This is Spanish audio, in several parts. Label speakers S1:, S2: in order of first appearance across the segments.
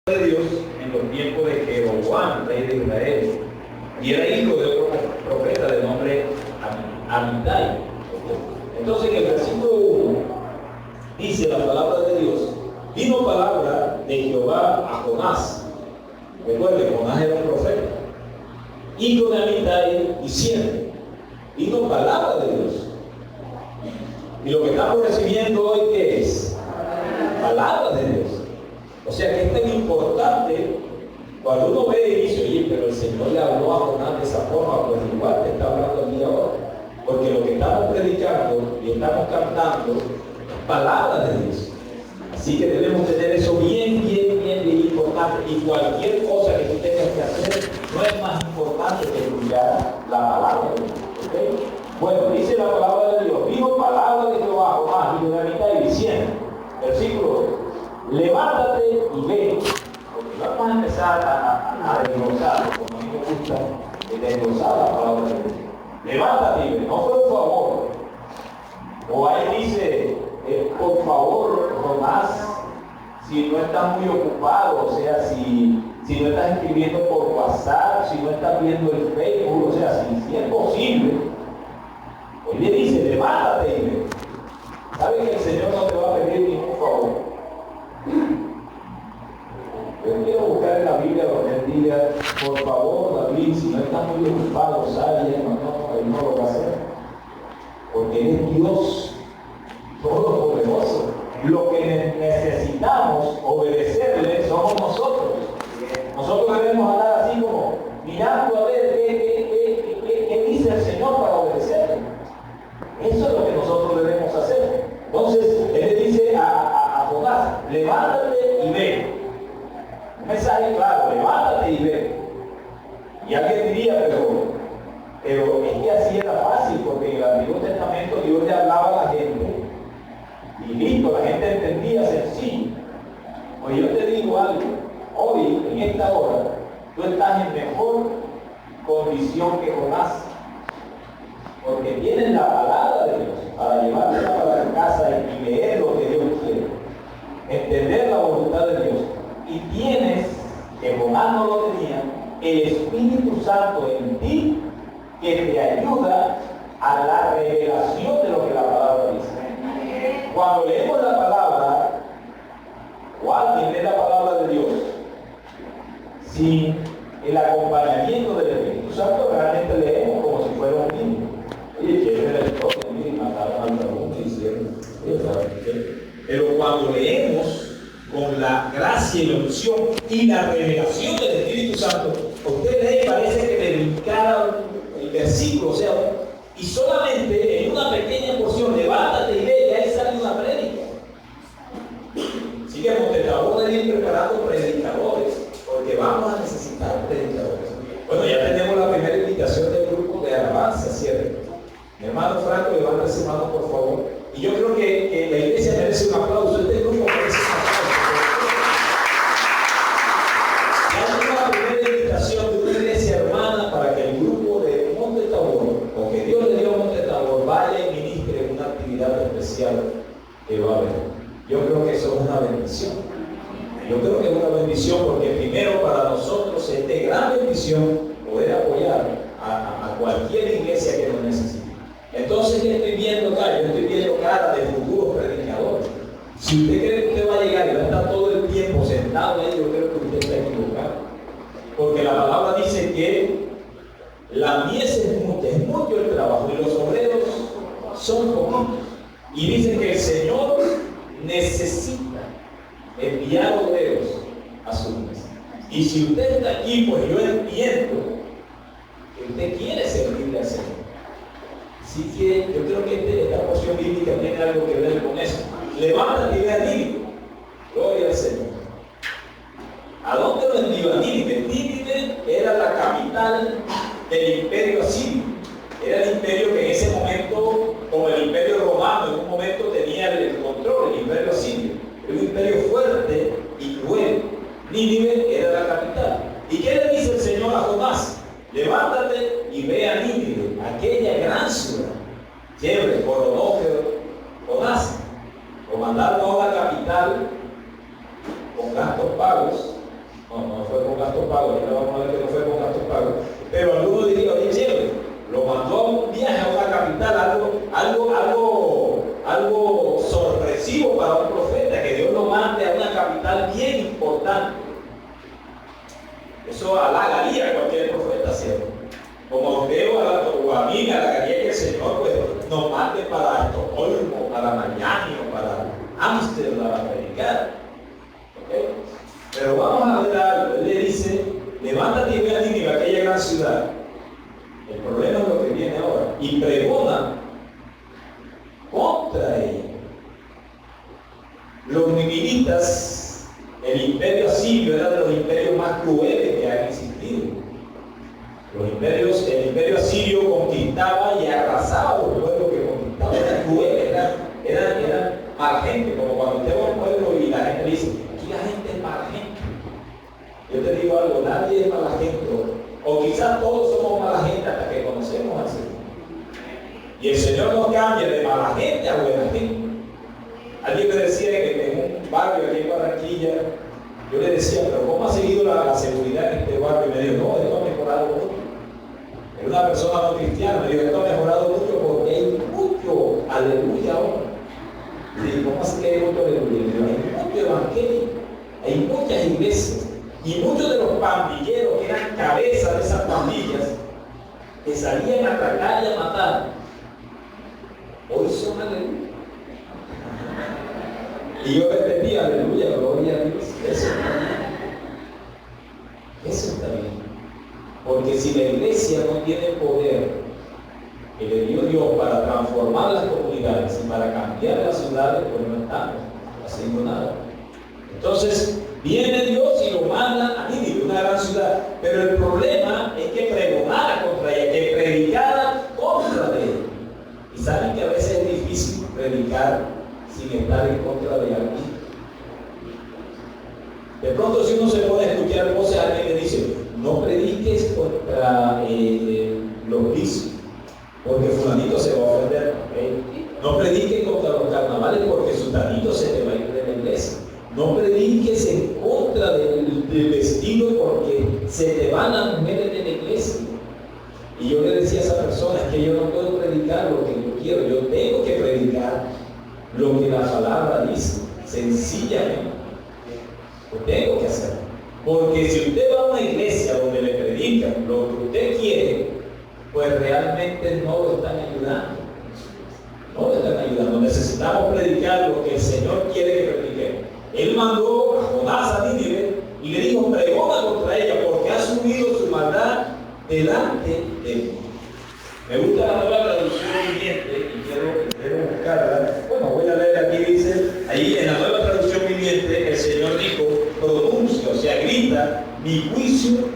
S1: de Dios en los tiempos de Jeroboam, rey de Israel, y era hijo de otro profeta de nombre Amitai. Entonces en el versículo 1 dice la palabra de Dios: vino palabra de Jehová a Jonás. Recuerden, Jonás era un profeta, hijo de Amitai, diciendo: vino palabra de Dios. Y lo que estamos recibiendo hoy, ¿qué es? Palabra de Dios. O sea que es tan importante. Cuando uno ve y dice: oye, pero el Señor le habló a Jonás de esa forma, pues igual te está hablando a mí ahora. Porque lo que estamos predicando y estamos cantando es palabra de Dios. Así que debemos tener eso bien importante. Y cualquier cosa que tú tengas que hacer no es más importante que escuchar la palabra de Dios. ¿Okay? Bueno, dice la palabra de Dios: vino palabra de Jehová a Jonás, hijo de Amitai, diciendo, versículo 2: levántate y ve. Porque vamos a empezar a desglosar, como a mí me gusta desglosar la palabra de Dios. Levántate y ve, no por favor. O ahí dice, por favor, Jonás, si no estás muy ocupado, o sea, si no estás escribiendo por WhatsApp, si no estás viendo el Facebook, o sea, si es posible. Hoy le dice: levántate y ve. ¿Sabes que el Señor no te va a pedir ningún favor? Yo quiero buscar en la Biblia donde Él diga: por favor, David, si no estás muy ocupado, sal y Él no lo va a hacer. Porque Él es Dios todopoderoso. Lo que necesitamos obedecerle somos nosotros. Nosotros debemos andar así como mirando a ver qué dice el Señor para obedecerle. Eso es lo que nosotros debemos hacer. Entonces, Él le dice a Jonás: levántate y ve. Un mensaje claro: levántate y ve. Y alguien diría: pero es que así era fácil, porque en el Antiguo Testamento Dios le hablaba a la gente y listo, la gente entendía sencillo. Pues yo te digo algo: hoy, en esta hora, tú estás en mejor condición que Jonás, porque tienes la palabra de Dios para llevártela para tu casa y leer lo que Dios quiere, entender la voluntad de Dios. Y tienes, que Jonás no lo tenía, el Espíritu Santo en ti, que te ayuda a la revelación de lo que la palabra dice. Cuando leemos la palabra, o alguien lee la palabra de Dios sin el acompañamiento del Espíritu Santo, realmente leemos como si fuera un niño. Oye, que es la historia, miren, mataron al dragón y hicieron. Pero cuando leemos con la gracia y la unción y la revelación del Espíritu Santo, usted lee y parece que le brincara el versículo, o sea, y solamente en una pequeña porción: levántate y ve, y ahí sale una prédica. Así que Montetabor debe ir preparando predicadores, porque vamos a necesitar predicadores. Bueno, ya tenemos la primera invitación del grupo de alabanza, ¿cierto? Mi hermano Franco, levanta ese mano, por favor. Y yo creo que la iglesia merece un aplauso. Este grupo merece un aplauso. Ya tenemos la primera invitación de una iglesia hermana para que el grupo de Montetabor, o que Dios le dio a Montetabor, vaya y ministre una actividad especial que va a haber. Yo creo que eso es una bendición. Yo creo que es una bendición, porque primero para nosotros es de gran bendición poder apoyar a cualquier iglesia que lo necesite. Entonces, ¿qué estoy viendo acá? Yo estoy viendo cara de futuros predicadores. Si usted cree que usted va a llegar y va a estar todo el tiempo sentado ahí, yo creo que usted está equivocado. Porque la palabra dice que la mies es mucho el trabajo, y los obreros son poquitos. Y dice que el Señor necesita enviar obreros a su mies. Y si usted está aquí, pues yo entiendo que usted quiere servirle al Señor. Así que yo creo que esta porción bíblica tiene algo que ver con eso. Levántate y ve a Nínive. Gloria al Señor. ¿A dónde lo envió? A Nínive. Nínive era la capital del imperio asirio. Era el imperio que en ese momento, como el imperio romano, en un momento tenía el control, el imperio asirio. Era un imperio fuerte y cruel. Nínive era la capital. ¿Y qué le dice el Señor a Jonás? Levántate y ve a Nínive, aquella gran ciudad. Lleve, coronó Jonás. Lo mandaron a una capital con gastos pagos tanto. Eso halagaría a cualquier profeta, ¿cierto? Como a usted o a mí me halagaría que el Señor pues, nos mande para Estocolmo, para Miami o para Ámsterdam a predicar. ¿Okay? Pero vamos a ver algo. Él le dice, levántate y ve a Nínive, aquella gran ciudad. El problema es lo que viene ahora. Y pregona contra ella. Los ninivitas, el imperio asirio era de los imperios más crueles que han existido. El imperio asirio conquistaba y arrasaba a los pueblos que conquistaba. Eran crueles, eran mala gente, como cuando usted va a un pueblo y la gente dice, aquí la gente es mala gente. Yo te digo algo, nadie es mala gente, o quizás todos somos mala gente hasta que conocemos al Señor. Y el Señor nos cambia de mala gente a buena gente. Alguien me decía que en un barrio aquí en Barranquilla, yo le decía, pero ¿cómo ha seguido la seguridad en este barrio? Y me dijo, no, esto ha mejorado mucho. Era una persona no cristiana, me dijo, esto ha mejorado mucho porque hay mucho aleluya ahora. Y dije, ¿cómo así que hay mucho aleluya? Me dijo, hay mucho evangelio, hay muchas iglesias. Y muchos de los pandilleros que eran cabezas de esas pandillas, que salían a atacar y a matar, hoy son aleluya. Y yo repetí, aleluya, gloria a Dios. Eso está bien. Eso está bien. Porque si la iglesia no tiene poder que le dio Dios para transformar las comunidades y para cambiar las ciudades, pues no estamos haciendo nada. Entonces, viene Dios y lo manda a Nínive, una gran ciudad. Pero el problema es que pregonara contra ella, que predicara contra ella. Y saben que a veces es difícil predicar sin estar en contra de alguien. De pronto si uno se pone a escuchar voces, alguien le dice, no prediques contra los vicios, porque fulanito se va a ofender. ¿Okay? No prediques contra los carnavales porque sultanito se te va a ir de la iglesia. No prediques en contra del vestido porque se te van las mujeres de la iglesia. Y yo le decía a esa persona, es que yo no puedo predicar lo que yo quiero, yo tengo que predicar lo que la palabra dice, sencillamente. Lo tengo que hacer. Porque si usted va a una iglesia donde le predican lo que usted quiere, pues realmente no lo están ayudando. No lo están ayudando. Necesitamos predicar lo que el Señor quiere que prediquemos. Él mandó a Jonás a Nínive y le dijo, pregona contra ella porque ha subido su maldad delante de mí. Me gusta la nueva traducción viviente y quiero buscarla. Bueno, voy a leer aquí, dice, ahí en la nueva traducción viviente, el Señor dijo, pronuncia, o sea, grita, mi juicio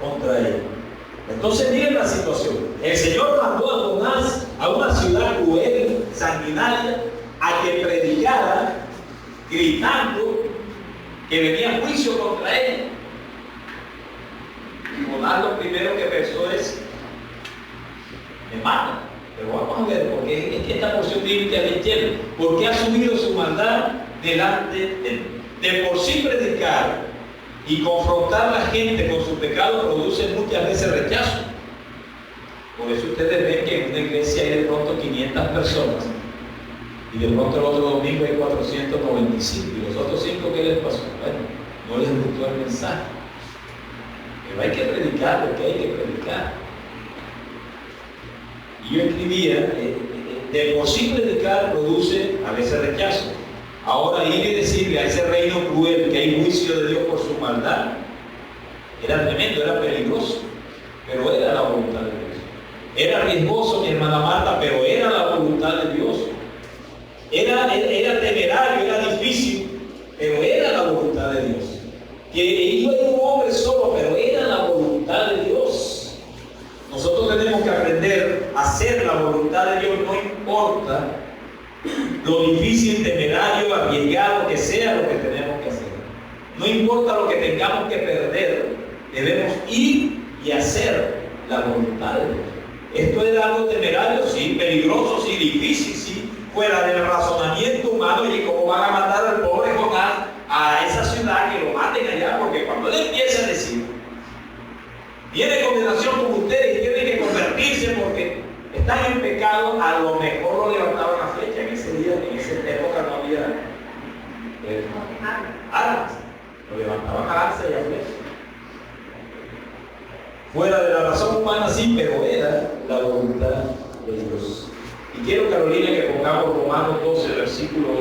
S1: contra él. Entonces miren la situación. El Señor mandó a Jonás a una ciudad cruel, sanguinaria, a que predicara, gritando que venía juicio contra él. Y Jonás lo primero que pensó es, me mata. Pero vamos a ver, porque es que esta porción bíblica es bien, porque ha subido su maldad delante de él. De por sí predicar y confrontar a la gente con su pecado produce muchas veces rechazo. Por eso ustedes ven que en una iglesia hay de pronto 500 personas y de pronto el otro domingo hay 495 y los otros 5, ¿qué les pasó? Bueno, no les gustó el mensaje. Pero hay que predicar lo que hay que predicar. Y yo escribía, de por sí predicar produce a veces rechazo. Ahora ir y decirle a ese reino cruel que hay juicio de Dios por su maldad, era tremendo, era peligroso, pero era la voluntad de Dios. Era riesgoso, mi hermana Marta, pero era la voluntad de Dios. Era temerario, era difícil, pero era la voluntad de Dios. Que iba un hombre solo, pero era la voluntad de Dios. Nosotros tenemos que aprender a hacer la voluntad de Dios, no importa lo difícil, temerario, arriesgado que sea lo que tenemos que hacer. No importa lo que tengamos que perder, debemos ir y hacer la voluntad de Dios. Esto es algo temerario, sí, peligroso, sí, difícil, sí, fuera del razonamiento humano. Y cómo van a mandar al pobre Jonás a esa ciudad, que lo maten allá, porque cuando él empieza a decir, viene condenación con ustedes y tienen que convertirse porque están en pecado, a lo mejor lo levantaban a flecha. En ese día, en esa época no había armas. Lo levantaban a lanza y a flecha. Fuera de la razón humana sí, pero era la voluntad de Dios. Y quiero, Carolina, que pongamos Romanos 12, versículo 2,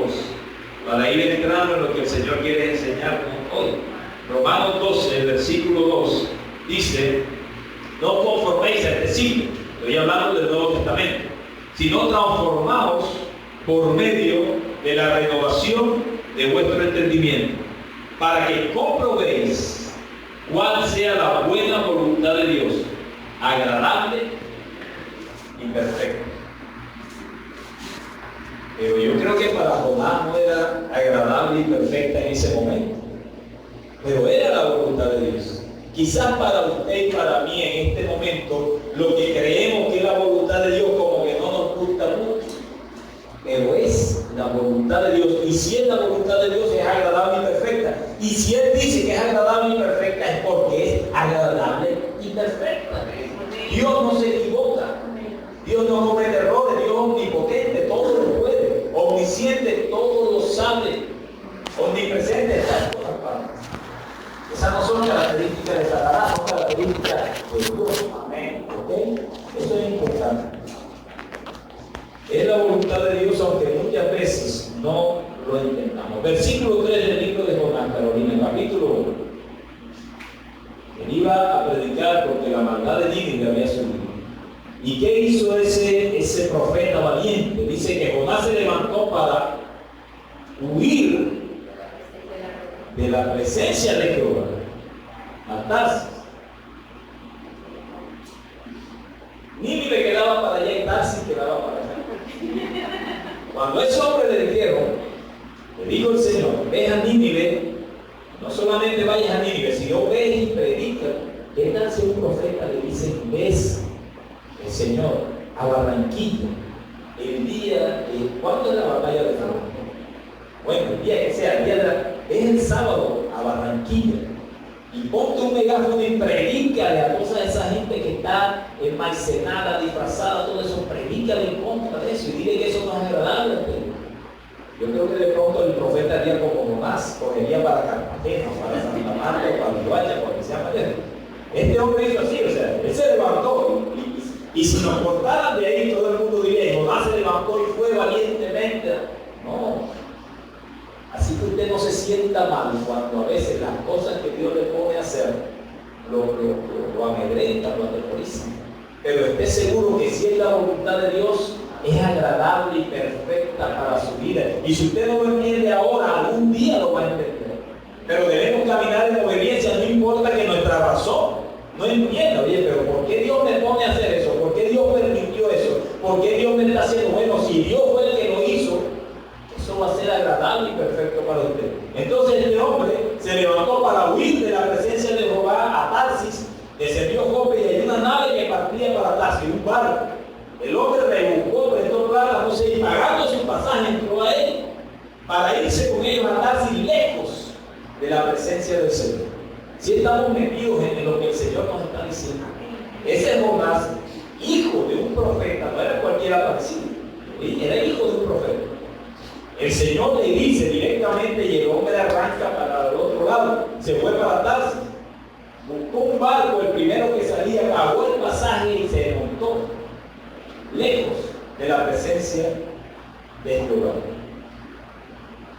S1: para ir entrando en lo que el Señor quiere enseñarnos hoy. Romanos 12, versículo 2, dice: no conforméis a este siglo, estoy hablando del Nuevo Testamento, sino transformaos por medio de la renovación de vuestro entendimiento, para que comprobéis cuál sea la buena voluntad de Dios, agradable y perfecta. Pero yo creo que para Jonás no era agradable y perfecta en ese momento, pero era la voluntad de Dios. Quizás para usted y para mí en este momento, lo que creemos que es la voluntad de Dios como que no nos gusta mucho, pero es la voluntad de Dios. Y si es la voluntad de Dios, es agradable y perfecta. Y si Él dice que es agradable y perfecta, es porque es agradable y perfecta. Dios no se equivoca. Dios no comete errores. Dios es omnipotente, todo lo puede. Omnisciente, todo lo sabe. Omnipresente, está en todas partes. Esas no son características de Satanás, son características de Dios. Amén. ¿Okay? Eso es importante. Es la voluntad de Dios, aunque muchas veces no lo entendamos. Versículo 3 del libro de Jonás, Carolina, capítulo 1. Él iba a predicar porque la maldad de Nínive había subido. ¿Y qué hizo ese profeta valiente? Dice que Jonás se levantó para huir de la presencia de Jehová a Tarsis. Nínive quedaba para allá y Tarsis quedaba para allá. Cuando ese hombre le dijeron, le dijo el Señor: ve a Nínive, no solamente vayas a Nínive, sino ve y predica. ¿Qué tal si un profeta le dice: ves el Señor a Barranquilla el día, ¿cuándo es la batalla de Fernando? Bueno, el día que sea, es el sábado a Barranquilla. Y ponte un megáfono y predícale a toda esa gente que está enmaicenada, disfrazada, todo eso, predícale en contra de eso y dile que eso no es agradable. Yo creo que de pronto el profeta haría como Jonás, cogería para Cartagena, para Santa Marta, para Iguacha, para que sea mayor. Este hombre hizo así, o sea, él se levantó y si nos cortaran de ahí, todo el mundo diría: Jonás se levantó y fue valientemente. No. Así que usted no se sienta mal cuando a veces las cosas que Dios le pone a hacer lo amedrentan, lo aterrorizan. Pero esté seguro que si es la voluntad de Dios, es agradable y perfecta para su vida. Y si usted no lo entiende ahora, algún día lo va a entender. Pero debemos caminar en obediencia, no importa que nuestra razón no entienda. Oye, pero ¿por qué Dios me pone a hacer eso? ¿Por qué Dios permitió eso? ¿Por qué Dios me está haciendo? Bueno, si Dios fue el que lo hizo, eso va a ser agradable y perfecto para usted. Entonces este hombre se levantó para huir de la presencia de Jehová a Tarsis, descendió Jope y hay una nave que partía para Tarsis, un barco. El hombre rebuscó, prestó plata, no sé, y pagando su pasaje entró a él para irse con ellos a Tarsis, lejos de la presencia del Señor. Si estamos metidos en lo que el Señor nos está diciendo. Ese es Jonás, hijo de un profeta, no era cualquiera parecido, era hijo de un profeta. El Señor le dice directamente y el hombre arranca para el otro lado, se fue para Tarsis, buscó un barco, el primero que salía, pagó el pasaje y se montó lejos de la presencia de Jehová.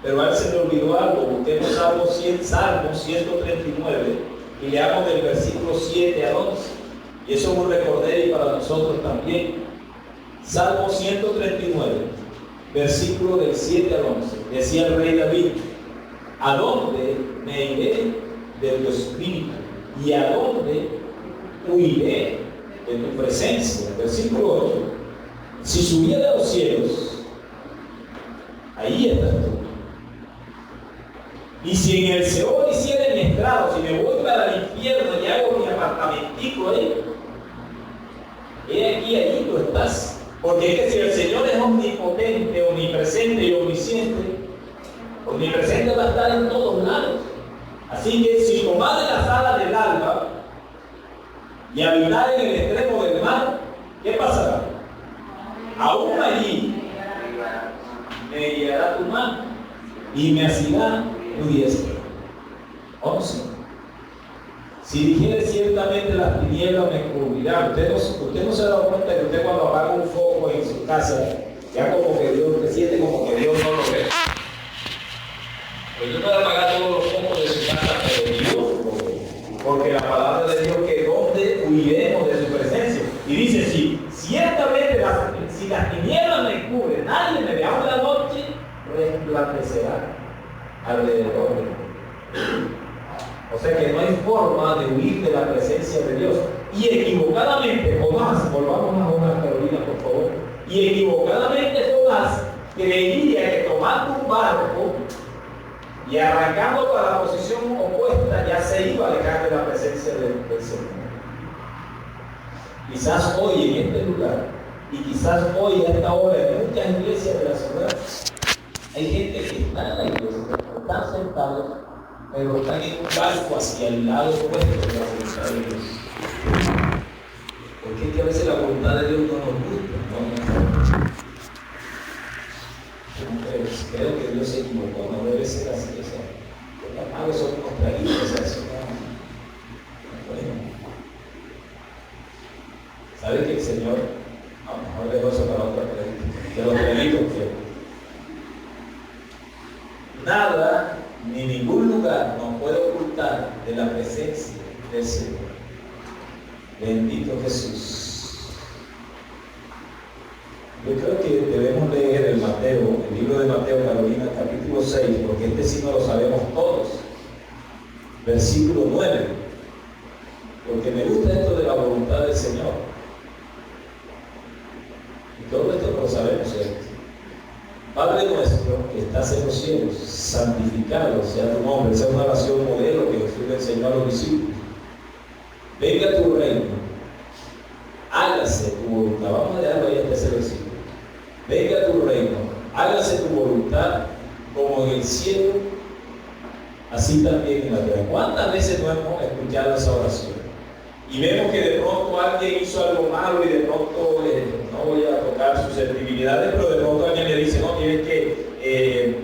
S1: Pero a él se le olvidó algo. Busquemos Salmo 139 y leamos del versículo 7 al 11. Y eso es un recorderio para nosotros también. Salmo 139, versículo del 7 al 11. Decía el rey David: ¿a dónde me iré de tu espíritu? ¿Y a dónde huiré de tu presencia? Versículo 8. Si subiera a los cielos, ahí estás tú. Y si en el Seol hiciera mi estrado, si me voy para el infierno y hago mi apartamentico ahí, he aquí, allí tú estás. Porque es que si el Señor es omnipotente, omnipresente y omnisciente, omnipresente va a estar en todos lados. Así que si tomare las alas del alba y habitar en el extremo del mar, ¿qué pasará? Aún allí me guiará tu mano y me asirá tu diestra. 11. Si dijere ciertamente las tinieblas me cubrirán. Usted no se ha dado cuenta que usted cuando apaga un foco en su casa, ya como que Dios, se siente como que Dios no lo ve. Pues yo puedo apagar todos los focos de su casa, pero Dios lo ve. Porque la palabra de Dios que donde huiremos de su presencia. Y dice, si ciertamente si las tinieblas me cubren, nadie me ve, aún la noche resplandecerá alrededor de mí. O sea que no hay forma de huir de la presencia de Dios. Y equivocadamente, Jonás, volvamos a Jonás, Carolina, por favor. Y equivocadamente Jonás creía que tomando un barco y arrancando para la posición opuesta ya se iba a alejar de la presencia del Señor. Quizás hoy en este lugar, y quizás hoy a esta hora en muchas iglesias de la ciudad, hay gente que está en la iglesia, están sentados, pero están en un barco hacia el lado opuesto de la voluntad de Dios. Porque es que a veces la voluntad de Dios no nos gusta, ¿no? Creo que Dios se equivocó, no debe ser así. O sea, los amados son unos traguitos, eso no. Bueno. ¿Sabe que el Señor, a lo mejor dejo eso para otra predica, que lo predico que nada ni ningún lugar nos puede ocultar de la presencia del Señor? Bendito Jesús. Yo creo que debemos leer el libro de Mateo, Carolina, capítulo 6, porque este sí no lo sabemos todos. Versículo 9. Porque me gusta esto de la voluntad del Señor. Y todo esto lo sabemos. Padre nuestro que estás en los cielos, santificado sea tu nombre. Esa es una oración modelo que Jesús le enseñó a los discípulos. Venga tu reino, hágase tu voluntad. Vamos a dejarlo ahí hasta ese versículo. Venga tu reino, hágase tu voluntad como en el cielo, así también en la tierra. ¿Cuántas veces no hemos escuchado esa oración? Y vemos que de pronto alguien hizo algo malo y de pronto, no voy a tocar susceptibilidades, pero de pronto alguien le dice, no, tienes que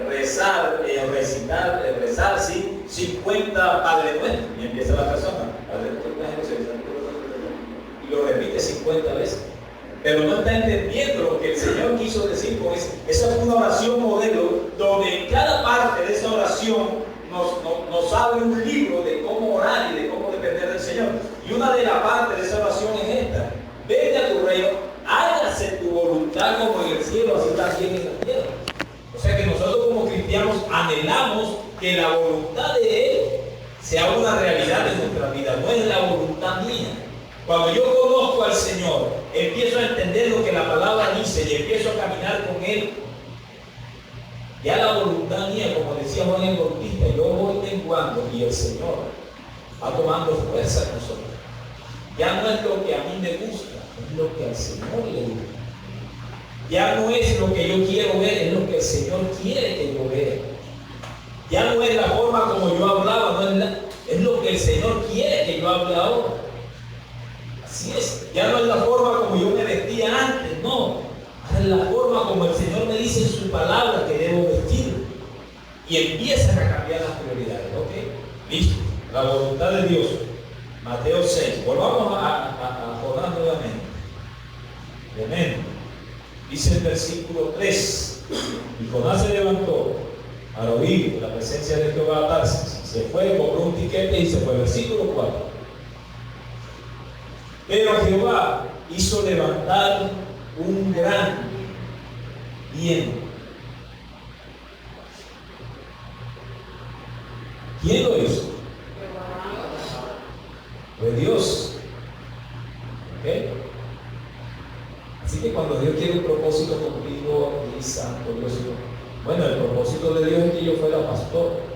S1: rezar 50 Padre Nuestro. Y empieza la persona, Padre Nuestro, y lo repite 50 veces. Pero no está entendiendo lo que el Señor quiso decir con eso. Esa fue una oración modelo, donde en cada parte de esa oración nos abre un libro de cómo orar y de cómo depender del Señor. Y una de las partes de esa oración es esta: venga a tu reino, hágase tu voluntad como en el cielo, así también en la tierra. O sea que nosotros como cristianos anhelamos que la voluntad de Él sea una realidad en nuestra vida, no es la voluntad mía. Cuando yo conozco al Señor, empiezo a entender lo que la palabra dice y empiezo a caminar con Él. Ya la voluntad mía, como decía Juan el Bautista, yo voy menguando y el Señor va tomando fuerza en nosotros. Ya no es lo que a mí me gusta, es lo que al Señor le gusta. Ya no es lo que yo quiero ver, es lo que el Señor quiere que yo vea. Ya no es la forma como yo hablaba, es lo que el Señor quiere que yo hable ahora. Así es. Ya no es la forma como yo me vestía antes, no. Es la forma como el Señor me dice en su palabra que debo vestir. Y empiezan a cambiar las prioridades. ¿Ok? Listo. La voluntad de Dios. Mateo 6. Volvamos a Jonás nuevamente. Amén. Dice el versículo 3. Y Jonás se levantó al oír la presencia de Jehová a Tarsis. Se fue, compró un tiquete y se fue. Versículo 4. Pero Jehová hizo levantar un gran viento. ¿Quién lo hizo? Fue Dios. ¿Ok? Así que cuando Dios quiere un propósito contigo, y santo Dios, bueno, el propósito de Dios es que yo fuera pastor.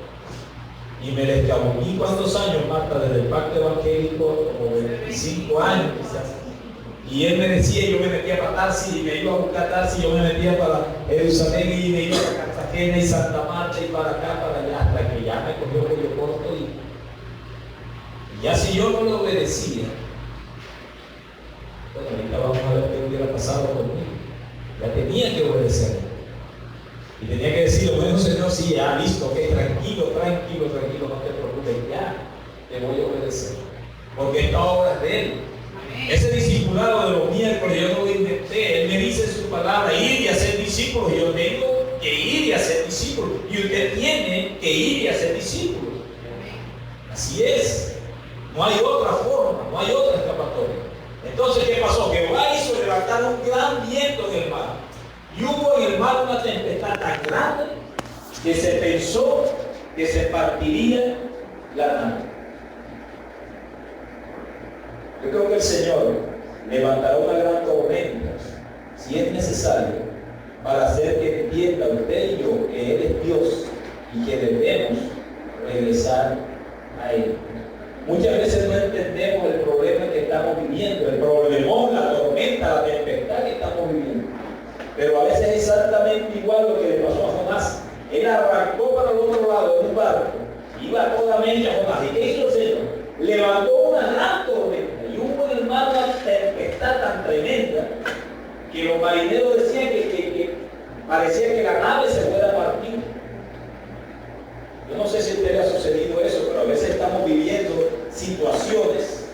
S1: Y me le escabullí ¿cuántos años, Marta? Desde el pacto evangélico, como 25 años quizás. Y él me decía, yo me metía para Tarsis y me iba a buscar Tarsis, yo me metía para Jerusalén y me iba para Cartagena y Santa Marta y para acá, para allá, hasta que ya me cogió cuello corto y ya si yo no lo obedecía, bueno, ahorita vamos a ver qué hubiera pasado conmigo. Ya tenía que obedecer. Y tenía que decir, bueno, Señor, sí, ya listo, ok, tranquilo, dijo, no te preocupes, ya te voy a obedecer. Porque esta obra es de Él. Ese discipulado de los miércoles yo no lo inventé. Él me dice en su palabra, ir y hacer discípulos. Y yo tengo que ir y hacer discípulos. Y usted tiene que ir y hacer discípulos. Así es. No hay otra forma, no hay otra escapatoria. Entonces, ¿qué pasó? Jehová hizo levantar un gran viento en el mar. Y hubo en el mar una tempestad tan grande que se pensó que se partiría la nave. Yo creo que el Señor levantará una gran tormenta, si es necesario, para hacer que entienda usted y yo que Él es Dios y que debemos regresar a Él. Muchas veces no entendemos el problema que estamos viviendo, el problemón, la tormenta, la tempestad que estamos viviendo. Pero a veces es exactamente igual lo que le pasó a Jonás. Él arrancó para el otro lado en un barco, iba a toda mecha Jonás. ¿Y qué hizo el Señor? Levantó una gran tormenta y hubo en el mar una tempestad tan tremenda que los marineros decían que parecía que la nave se fuera a partir. Yo no sé si a usted le ha sucedido eso, pero a veces estamos viviendo situaciones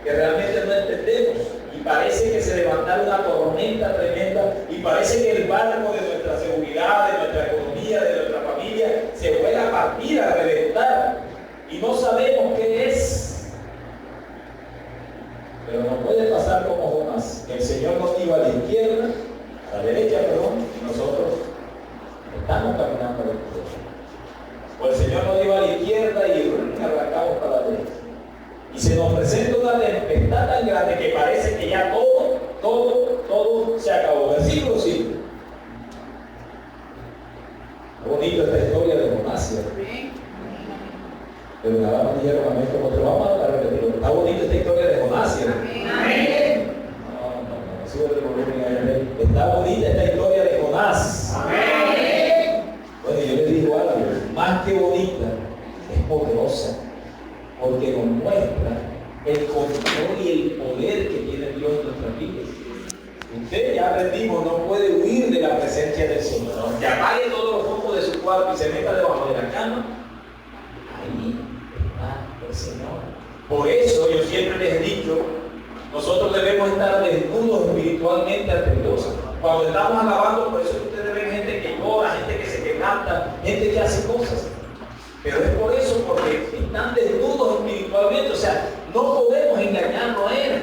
S1: que realmente no entendemos y parece que se levantará una tormenta tremenda y parece que el barco de nuestra seguridad, de nuestra economía, de nuestra familia se fuera a partir, a reventar y no sabemos qué es. Pero no puede pasar como Jonás, que el Señor nos iba a la izquierda, a la derecha, perdón, y nosotros estamos caminando a la izquierda. O el Señor nos iba a la izquierda y arrancamos para la derecha. Y se nos presenta una tempestad tan grande que parece que ya todo se acabó. Versículo 5. Qué bonito esta historia de Jonás, ¿cierto? Pero nada más dijeron amén como te vamos a repetirlo. Está bonita esta historia de Jonás, ¿cierto? No, sube el volumen ahí. Está bonita esta historia de Jonás. Bueno, yo les digo algo, más que bonita, es poderosa, porque nos muestra el control y el poder que tiene Dios en nuestras vidas. Usted ya aprendimos, no puede huir de la presencia del Señor. Que apague todos los focos de su cuarto y se meta debajo de la cama. Ahí está el Señor. Por eso yo siempre les he dicho, nosotros debemos estar desnudos espiritualmente ante Dios. Cuando estamos alabando, por eso ustedes ven gente que llora, gente que se quebranta, gente que hace cosas. Pero es por eso, porque están desnudos espiritualmente. O sea, no podemos engañarnos a Él.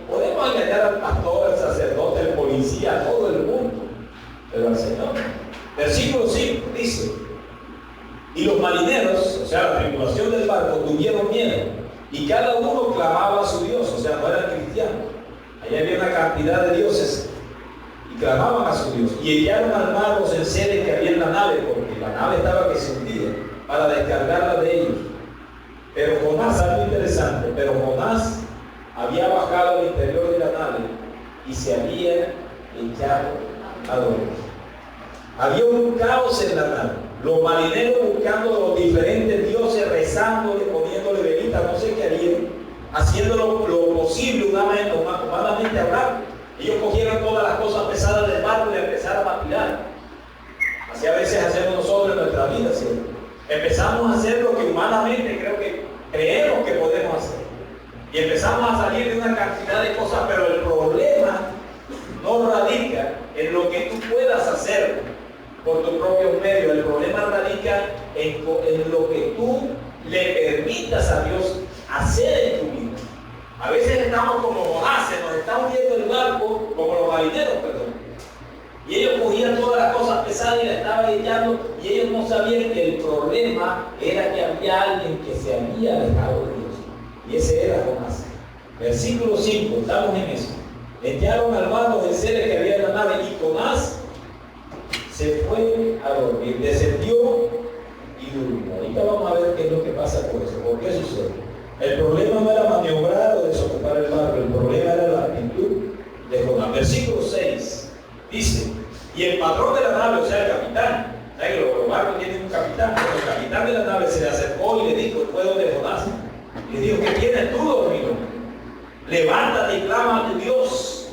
S1: Podemos engañar al pastor, al sacerdote, al policía, a todo el mundo. Pero al Señor. Versículo 5 dice: y los marineros, o sea, la tripulación del barco, tuvieron miedo. Y cada uno clamaba a su Dios. O sea, no eran cristianos. Allá había una cantidad de dioses. Y clamaban a su Dios. Y echaron al mar los enseres que había en la nave, porque la nave estaba que se hundía, para descargarla de ellos. Pero Jonás, algo interesante, pero Jonás había bajado al interior de la nave y se había echado a dormir. Había un caos en la nave. Los marineros buscando a los diferentes dioses, rezándole, poniéndole velitas, no sé qué harían, haciendo lo posible humanamente hablando. Ellos cogieron todas las cosas pesadas del barco y empezaron a tirar. Así a veces hacemos nosotros en nuestra vida, ¿cierto? Empezamos a hacer lo que humanamente creemos que podemos hacer. Y empezamos a salir de una cantidad de cosas, pero el problema no radica en lo que tú puedas hacer por tus propios medios. El problema radica en lo que tú le permitas a Dios hacer en tu vida. A veces estamos como Jonás, se nos está hundiendo el barco, como los marineros, perdón. Y ellos cogían todas las cosas pesadas y las estaban echando, y ellos no sabían que el problema era que había alguien que se había alejado de Dios. Y ese era Jonás. Versículo 5, estamos en eso. Echaron al mar los enseres que había en la nave, y Jonás se fue a dormir, descendió y durmió. Ahorita vamos a ver qué es lo que pasa con eso, por qué sucede. El problema no era maniobrar o desocupar el barco, el problema era la actitud de Jonás. Versículo 6 dice: y el patrón de la nave, o sea, el capitán, ¿sabes que los barcos tienen un capitán? Pero el capitán de la nave se le acercó y le dijo, fue donde Jonás, le dijo: ¿qué tienes tú, dormido? Levántate y clama a tu Dios.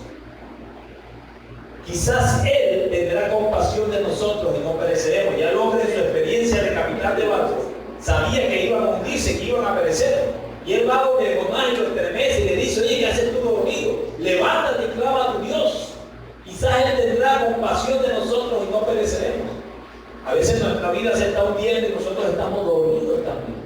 S1: Quizás Él tendrá compasión de nosotros y no pereceremos. Ya el hombre, en su experiencia de capitán de barco, sabía que iban a hundirse, que iban a perecer. Y él va donde Jonás y lo estremece y le dice: oye, ¿qué haces tú dormido? Levántate y clama a tu Dios. Quizás Él tendrá compasión de nosotros y no pereceremos. A veces nuestra vida se está hundiendo y nosotros estamos dormidos también.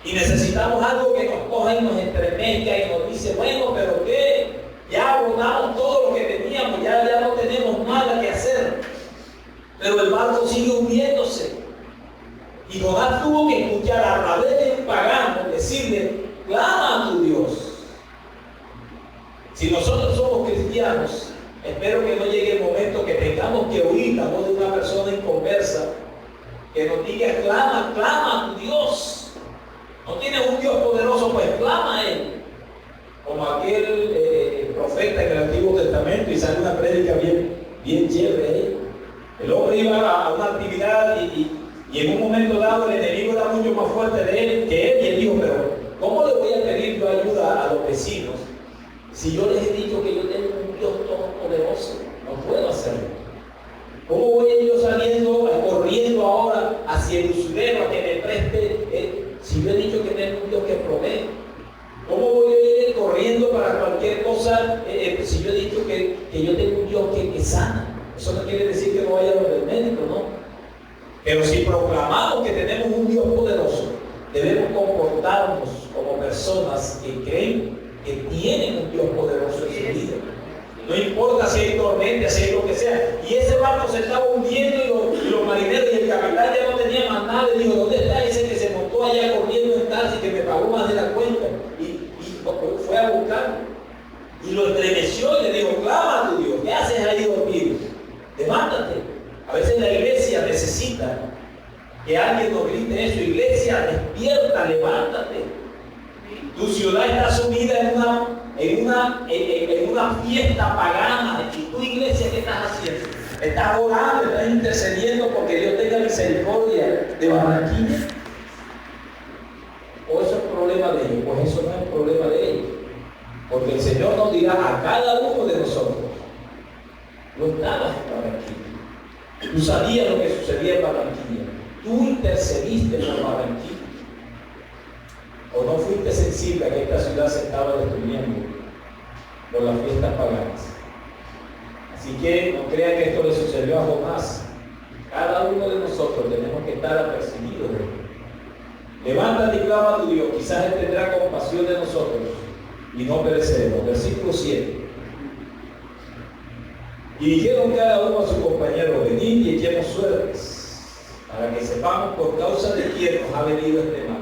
S1: Y necesitamos algo que nos coja y nos estremezca y nos dice: bueno, pero ¿qué? Ya agotamos todo lo que teníamos, ya no tenemos nada que hacer. Pero el barco sigue hundiéndose. Y Jonás tuvo que escuchar a través de un pagano decirle: clama a tu Dios. Si nosotros somos cristianos, espero que no llegue el momento que tengamos que oír la voz de una persona inconversa que nos diga: clama a tu Dios. No tienes un Dios poderoso, pues clama a Él. Como aquel profeta en el Antiguo Testamento, y sale una prédica bien chévere. El hombre iba a una actividad y en un momento dado el enemigo era mucho más fuerte de él que él, y él dijo: pero ¿cómo le voy a pedir yo ayuda a los vecinos si yo les he dicho que yo tengo un Dios todopoderoso? No puedo hacerlo. ¿Cómo voy a ir yo corriendo ahora hacia el usurero a que me preste si yo he dicho que tengo un Dios que provee? ¿Cómo voy a ir corriendo para cualquier cosa si yo he dicho que yo tengo un Dios que sana? Eso no quiere decir que no vaya a lo del médico, ¿no? Pero si proclamamos que tenemos un Dios poderoso, debemos comportarnos como personas que creen que tienen un Dios poderoso en su vida. No importa si hay tormenta, si hay lo que sea. Y ese barco se estaba hundiendo y los marineros y el capitán ya no tenían más nada. Le dijo: ¿dónde está ese que se montó allá corriendo en Tarsis que me pagó más de la cuenta? Y fue a buscarlo. Y lo estremeció y le dijo: clama a tu Dios. ¿Qué haces ahí dormido? Levántate. A veces la iglesia necesita que alguien nos grite eso: iglesia, despierta, levántate. Tu ciudad está sumida en una fiesta pagana. ¿Y tu iglesia qué estás haciendo? ¿Estás orando, estás intercediendo porque Dios tenga misericordia de Barranquilla? ¿O eso es problema de ellos? Pues eso no es problema de ellos. Porque el Señor nos dirá a cada uno de nosotros: no estabas en Barranquilla. Tú sabías lo que sucedía en Barranquilla. Tú intercediste por Barranquilla. ¿O no fuiste sensible a que esta ciudad se estaba destruyendo por las fiestas paganas? Así que no crean que esto le sucedió a Jonás. Cada uno de nosotros tenemos que estar apercibidos de él. Levántate y clama a tu Dios. Quizás Él tendrá compasión de nosotros y no pereceremos. Versículo 7. Y dijeron cada uno a su compañero: venid y echemos suertes, para que sepamos por causa de quién nos ha venido este mal.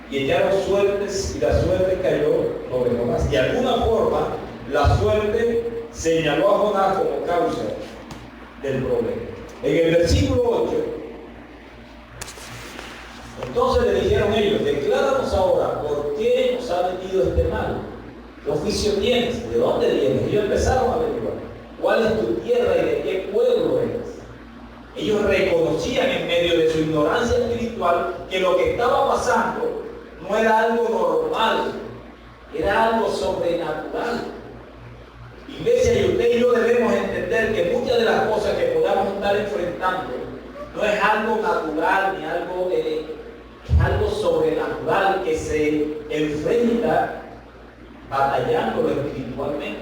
S1: Y echaron suertes, y la suerte cayó sobre Jonás. De alguna forma, la suerte señaló a Jonás como causa del problema. En el versículo 8, entonces le dijeron ellos: decláranos ahora por qué nos ha venido este mal. ¿Qué oficio tienes? ¿De dónde vienes? Ellos empezaron a averiguar: ¿cuál es tu tierra y de qué pueblo eres? Ellos reconocían en medio de su ignorancia espiritual que lo que estaba pasando no era algo normal, era algo sobrenatural. Iglesia, y usted y yo debemos entender que muchas de las cosas que podamos estar enfrentando no es algo natural ni algo, es algo sobrenatural que se enfrenta batallándolo espiritualmente.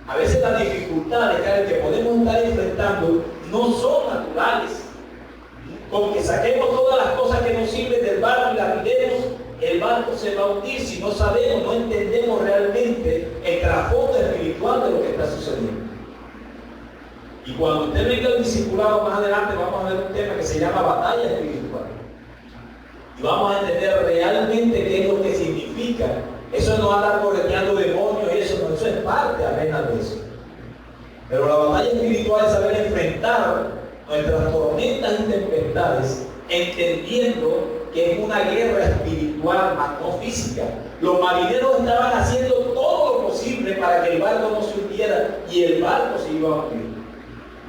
S1: A veces las dificultades que podemos estar enfrentando no son naturales. Con que saquemos todas las cosas que nos sirven del barco y las tiremos, el barco se va a hundir si no sabemos, no entendemos realmente el trasfondo espiritual de lo que está sucediendo. Y cuando usted venga al discipulado más adelante, vamos a ver un tema que se llama batalla espiritual. Y vamos a entender realmente qué es lo que significa. Eso no andar correteando demonios y eso no, eso es parte apenas de eso. Pero la batalla espiritual es saber enfrentar nuestras tormentas y tempestades, entendiendo que es una guerra espiritual, más no física. Los marineros estaban haciendo todo lo posible para que el barco no se hundiera y el barco se iba a hundir.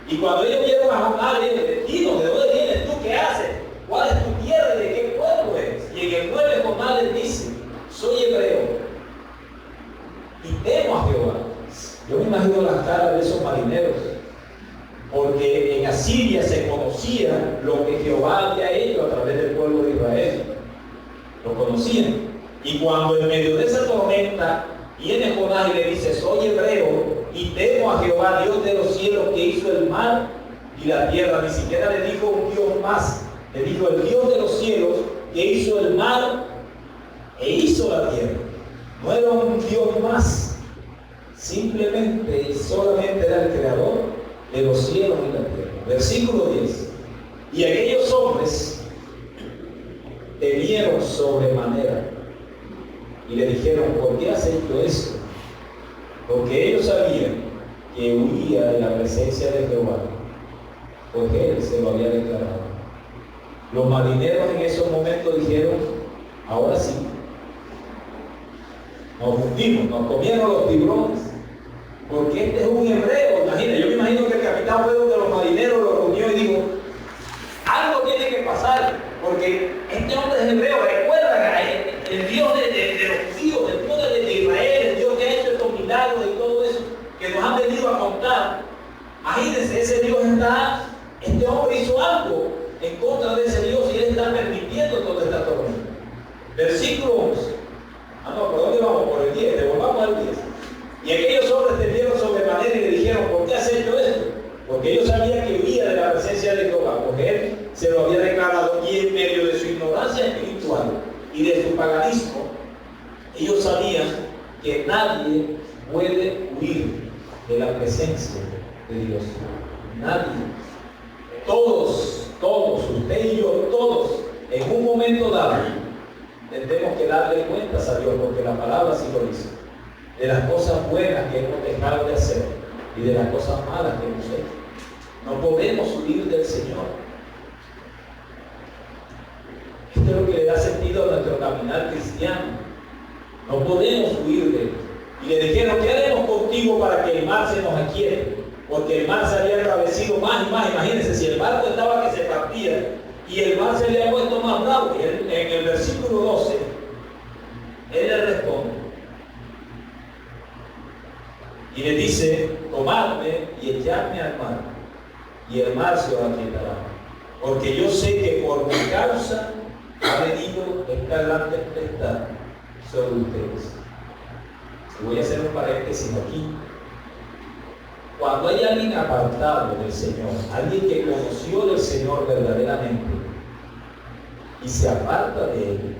S1: Y cuando ellos vieron a Jonás, le dijeron: dinos, ¿de dónde vienes tú? ¿Qué haces? ¿Cuál es tu tierra y de qué pueblo eres? Y en el 9 Jonás les dice: soy hebreo y temo a Jehová. Yo me imagino las caras de esos marineros, porque en Asiria se conocía lo que Jehová había hecho a través del pueblo de Israel. lo conocían. Y cuando en medio de esa tormenta viene Jonás y le dice: soy hebreo y temo a Jehová, Dios de los cielos, que hizo el mar y la tierra. Ni siquiera le dijo un Dios más, le dijo el Dios de los cielos, que hizo el mar e hizo la tierra. No era un Dios más, simplemente y solamente era el creador de los cielos y la tierra. Versículo 10. Y aquellos hombres temieron sobremanera y le dijeron: ¿por qué has hecho esto? Porque ellos sabían que huía de la presencia de Jehová, porque él se lo había declarado. Los marineros en esos momentos dijeron: ahora sí, nos hundimos, nos comieron los tiburones, porque este es un hebreo. Imagina, yo me imagino que el capitán fue donde los marineros lo reunió y dijo: algo tiene que pasar, porque este hombre es hebreo. Recuerda que el Dios de los judíos, el Dios de Israel, el Dios que ha hecho estos milagros y todo eso que nos han venido a contar. Imagínense, ese Dios está, este hombre hizo algo en contra de ese Dios y él está permitiendo toda esta tormenta. Versículo 11. ¿Por dónde vamos? Por el 10, devolvamos al 10. Y aquellos hombres temieron sobremanera y le dijeron: ¿por qué has hecho esto? Porque ellos sabían que huía de la presencia de Jehová, porque él se lo había declarado, y en medio de su ignorancia espiritual y de su paganismo, ellos sabían que nadie puede huir de la presencia de Dios. Nadie. Todos, usted y yo, todos, en un momento dado, tendremos que darle cuentas a Dios, porque la palabra sí lo dice, de las cosas buenas que hemos dejado de hacer y de las cosas malas que hemos hecho. No podemos huir del Señor. Esto es lo que le da sentido a nuestro caminar cristiano. No podemos huir de él. Y le dijeron: ¿qué haremos contigo para que el mar se nos aquiete? Porque el mar se había embravecido más y más. Imagínense, si el barco estaba que se partía y el mar se había puesto más bravo. Y él, en el versículo 12, él le responde y le dice: tomadme y echadme al mar, y el mar se os aquietará, porque yo sé que por mi causa ha venido esta gran tempestad sobre ustedes. Y voy a hacer un paréntesis aquí. Cuando hay alguien apartado del Señor, alguien que conoció del Señor verdaderamente y se aparta de él,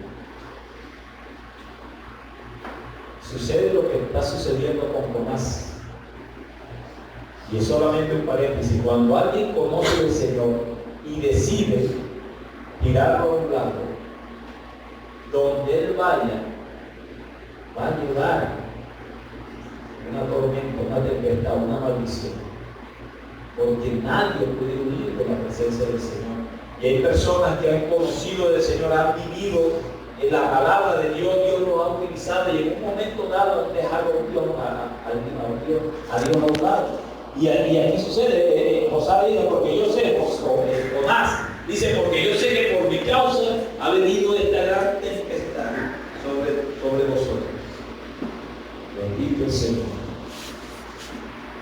S1: sucede lo que está sucediendo con Jonás. Y es solamente un paréntesis. Cuando alguien conoce del Señor y decide tirarlo a un lado, donde él vaya, va a llegar una tormenta, una tempestad, una maldición. Porque nadie puede huir de la presencia del Señor. Y hay personas que han conocido del Señor, han vivido en la palabra de Dios, Dios los ha utilizado, y en un momento dado han dejado a Dios a un lado. Y aquí sucede, José dijo: porque yo sé, Jonás dice: porque yo sé que por mi causa ha venido esta gran tempestad sobre vosotros. Bendito el Señor.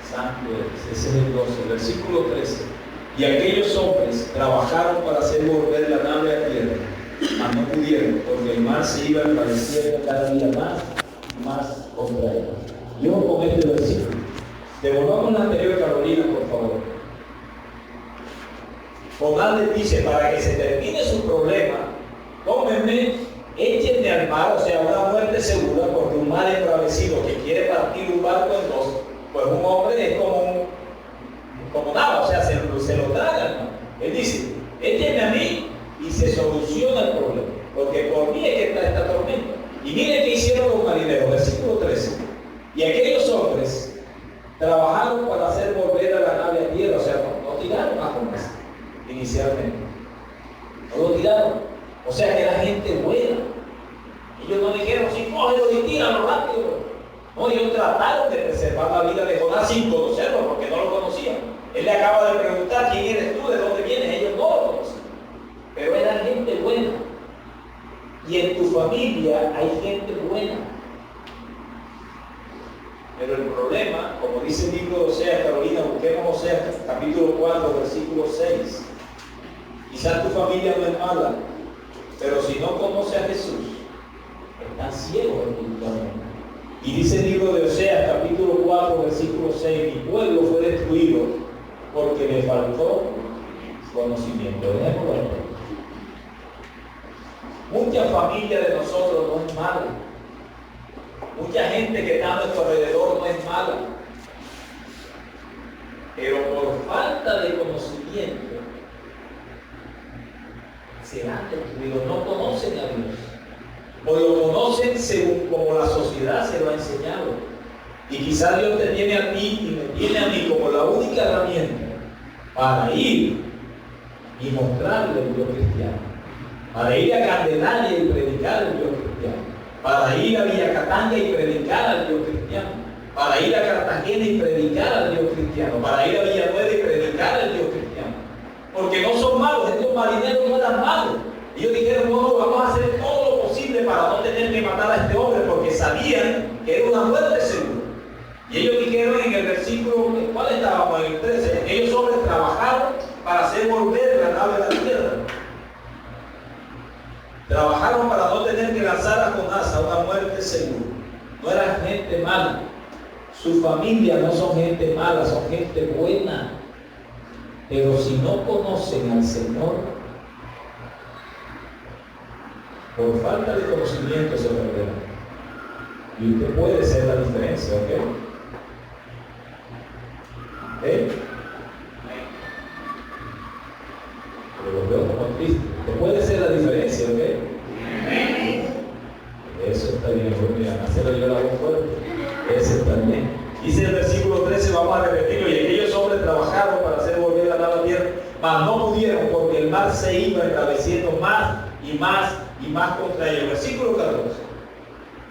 S1: Santo es. Ese es el 12, versículo 13. Y aquellos hombres trabajaron para hacer volver la nave a tierra, mas no pudieron, porque el mar se iba empareciendo cada día más y más contra él. Yo con este versículo. Devolvamos la anterior, Carolina, por favor. Jonás les dice: para que se termine su problema, tómenme, échenme al mar, o sea, una muerte segura, porque un mar embravecido que quiere partir un barco en dos, pues un hombre es como nada, o sea, se lo tragan, ¿no? Él dice: échenme a mí y se soluciona el problema, porque por mí es que está esta tormenta. Y miren qué hicieron los marineros, versículo 13. Y aquellos hombres trabajaron para hacer volver a la nave a tierra, o sea, no tiraron a Jonás inicialmente. No lo tiraron. O sea que era gente buena. Ellos no dijeron: sí, cógelo y tíralo rápido. No, ellos trataron de preservar la vida de Jonás sin conocerlo, porque no lo conocían. Él le acaba de preguntar: ¿quién eres tú? ¿De dónde vienes? Ellos no lo conocían. Pero eran gente buena. Y en tu familia hay gente buena. Pero el problema, como dice el libro de Oseas, Carolina, busquemos Oseas capítulo 4, versículo 6. Quizás tu familia no es mala, pero si no conoce a Jesús, Y dice el libro de Oseas, capítulo 4, versículo 6, mi pueblo fue destruido porque le faltó conocimiento. Dejémoslo ahí. Mucha familia de nosotros no es mala. Mucha gente que está a nuestro alrededor no es mala. Pero por falta de conocimiento se han destruido, no conocen a Dios. O lo conocen según como la sociedad se lo ha enseñado. Y quizá Dios te tiene a ti y me tiene a mí como la única herramienta para ir y mostrarle el Dios cristiano. Para ir a Candelaria y predicar el Dios cristiano. Para ir a Villa Catanga y predicar al Dios cristiano. Para ir a Cartagena y predicar al Dios cristiano. Para ir a Villanueva y predicar al Dios cristiano. Porque no son malos, estos marineros no eran malos. Ellos dijeron, no, vamos a hacer todo lo posible para no tener que matar a este hombre, porque sabían que era una muerte segura. Y ellos dijeron en el versículo, ¿cuál estábamos? En el 13, ellos hombres trabajaron para hacer volver la nave a la tierra. Trabajaron para no tener que lanzar a Jonás a una muerte segura. No eran gente mala. Su familia no son gente mala, son gente buena. Pero si no conocen al Señor, por falta de conocimiento se perderán. Y usted puede ser la diferencia, ¿ok? Pero lo veo como triste. Usted puede ser la diferencia, ¿ok? Eso está bien, hacerlo yo la voz fuerte. Eso está bien. Dice el versículo 13, vamos a repetirlo, y aquellos hombres trabajaron para hacer volver la nave a tierra, mas no pudieron porque el mar se iba embraveciendo más y más y más contra ellos. Versículo 14.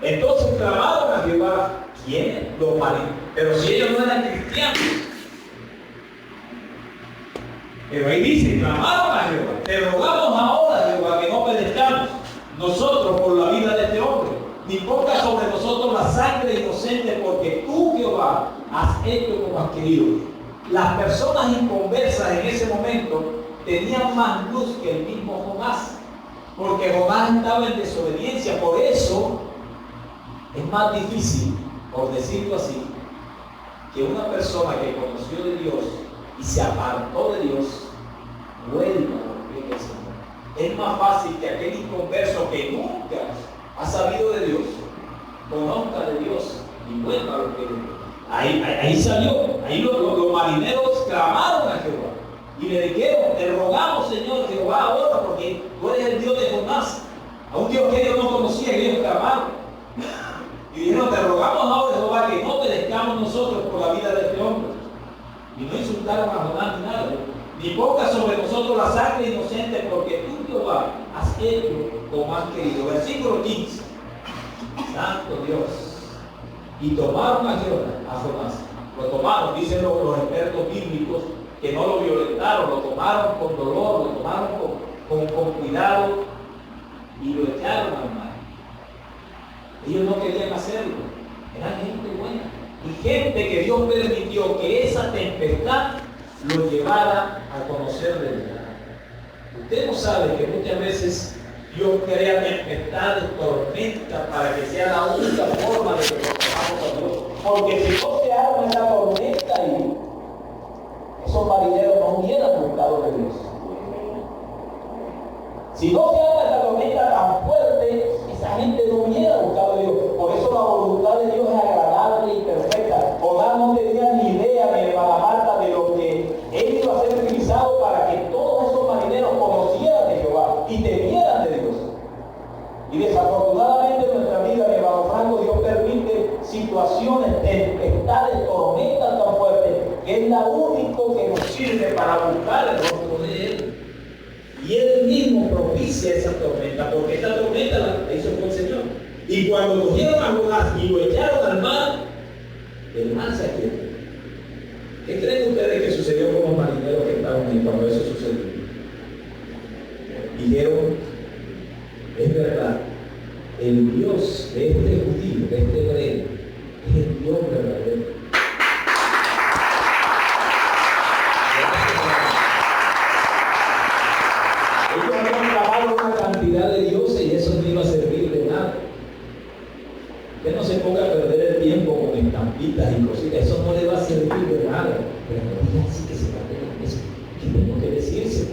S1: Entonces clamaron a Jehová, ¿quiénes? Los marineros. Pero si ellos no eran cristianos. Pero ahí dice, clamaron a Jehová, te rogamos ahora, Jehová, que no perezcamos nosotros por la vida de este hombre, ni ponga sobre nosotros la sangre inocente, porque tú, Jehová, has hecho como has querido. Las personas inconversas en ese momento tenían más luz que el mismo Jonás, porque Jonás estaba en desobediencia. Por eso es más difícil, por decirlo así, que una persona que conoció de Dios y se apartó de Dios vuelva a los pies del Señor. Es más fácil que aquel inconverso que nunca ha sabido de Dios conozca de Dios y vuelva a los pies de Dios. Ahí salió, ahí los marineros clamaron a Jehová y le dijeron, te rogamos, Señor Jehová, ahora, porque tú eres el Dios de Jonás, a un Dios que ellos no conocían, ellos clamaron y dijeron, te rogamos ahora, Jehová, que no perezcamos nosotros por la vida de este hombre. Y no insultaron a Jonás ni nada, ni ponga sobre nosotros la sangre inocente, porque tú, Jehová, has hecho como has querido. Versículo 15. Santo Dios. Y tomaron a Jonás. Lo tomaron, dicen los expertos bíblicos, que no lo violentaron, lo tomaron con dolor, lo tomaron con cuidado y lo echaron al mar. Ellos no querían hacerlo, eran gente buena. Y gente que Dios permitió que esa tempestad lo llevara a conocer de Dios. Usted no sabe que muchas veces Dios crea tempestades, tormentas, para que sea la única forma de que conozcamos a Dios. Porque si no se arma esa tormenta ahí, esos marineros no hubieran buscado de Dios. Si no se arma esa tormenta tan fuerte, esa gente no hubiera buscado de Dios. Por eso la voluntad de Dios es agradable y perfecta. Jonás no tenía ni idea, ni hermana Marta, de lo que él iba a ser utilizado para que todos esos marineros conocieran de Jehová y temieran de Dios. Y desafortunadamente en nuestra vida, mi hermano Franco, Dios permite situaciones, tempestades, tormentas tan fuertes, que es la única que nos sirve para buscar el rostro de Él. Y Él mismo propicia esa tormenta, porque esta tormenta la hizo por el Señor. Y cuando cogieron a Jonás y lo echaron al mar, el mar se aquietó. ¿Qué creen ustedes que sucedió con los marineros que estaban ahí cuando eso sucedió? Dijeron, es verdad, el Dios de este judío, de este hebreo, es el Dios verdadero. Ellos habían clamado una cantidad de dioses y eso no iba a servir de nada. Que no se ponga a perder estampitas y cositas, eso no le va a servir de nada. Pero no así que se mantenga en eso, que tengo que decirse.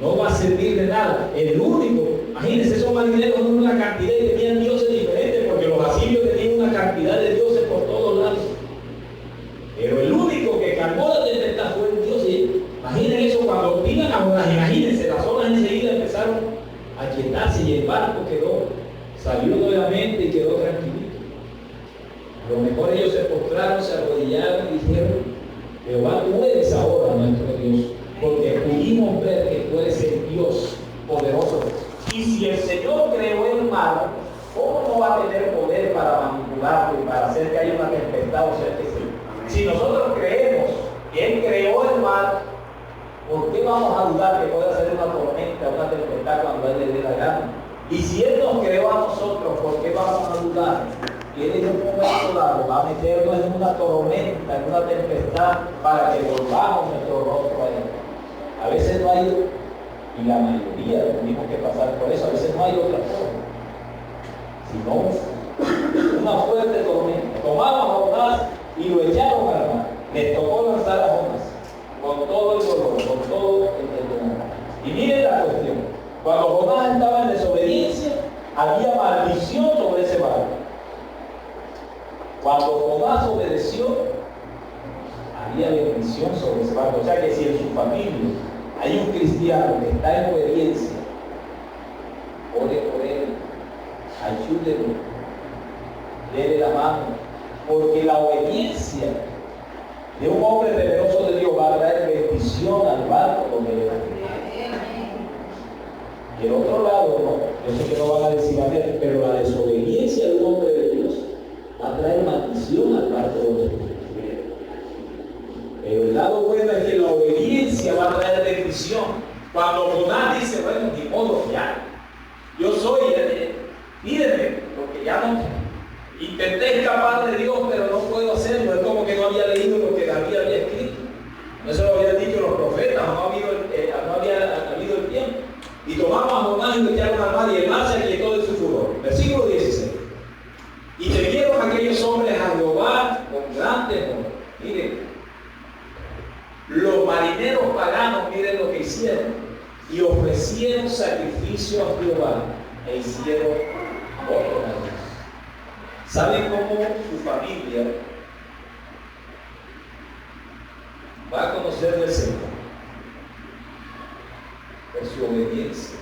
S1: No va a servir de nada. El único, imagínense, esos marineros son una cantidad y tenían dioses diferentes, porque los asirios tenían una cantidad de dioses por todos lados. Pero el único que calmó la tempestad fue el Dios. Y imaginen eso, cuando iban a Jonás, imagínense, las olas enseguida empezaron a quietarse y el barco salió nuevamente y quedó tranquilito. A lo mejor ellos se postraron, se arrodillaron y dijeron: Jehová, tú eres ahora nuestro Dios, porque pudimos ver que tú eres el Dios poderoso. Y si el Señor creó el mar, ¿cómo no va a tener poder para manipularlo y para hacer que haya una tempestad? O sea que sí. Si nosotros creemos que Él creó el mar, ¿por qué vamos a dudar que puede hacer una tormenta, una tempestad cuando a Él le dé la gana? Y si Él nos creó a nosotros, ¿por qué vamos a dudar que Él en un momento dado va a meternos en una tormenta, en una tempestad, para que volvamos nuestro rostro a Él? A veces no hay, y la mayoría tenemos que pasar por eso, a veces no hay otra forma, sino una fuerte tormenta. Tomaron a Jonás y lo echaron al mar. Les tocó lanzar a Jonás con todo el dolor, con todo el temor. Y miren la cuestión: cuando Jonás estaba en desobediencia, había maldición sobre ese barco. Cuando Jonás obedeció, había bendición sobre ese barco. O sea que si en su familia hay un cristiano que está en obediencia, ore por él, ayúdelo, déle la mano, porque la obediencia de un hombre temeroso de Dios va a traer bendición al barco donde le da. Y el otro lado, no, yo sé que no van a decir amén, pero la desobediencia de un hombre de Dios va a traer maldición al barco donde le da. Pero el lado bueno es que la obediencia va a traer bendición. Cuando Jonás dice: bueno, ni modo, ya, yo soy, mírenme, porque ya no, intenté escapar de Dios, pero no puedo hacerlo. Es como que no había leído lo que David había escrito. Eso lo habían dicho los profetas, no había habido el tiempo. Y tomamos a Jonás y lo echaron al mar, y el mar se aquietó de su furor. Versículo 16. Y temieron aquellos hombres a Jehová con gran temor. Miren, los marineros paganos, miren lo que hicieron, y ofrecieron sacrificio a Jehová e hicieron otro a Dios. ¿Saben cómo su familia va a conocer del Señor? Por su obediencia.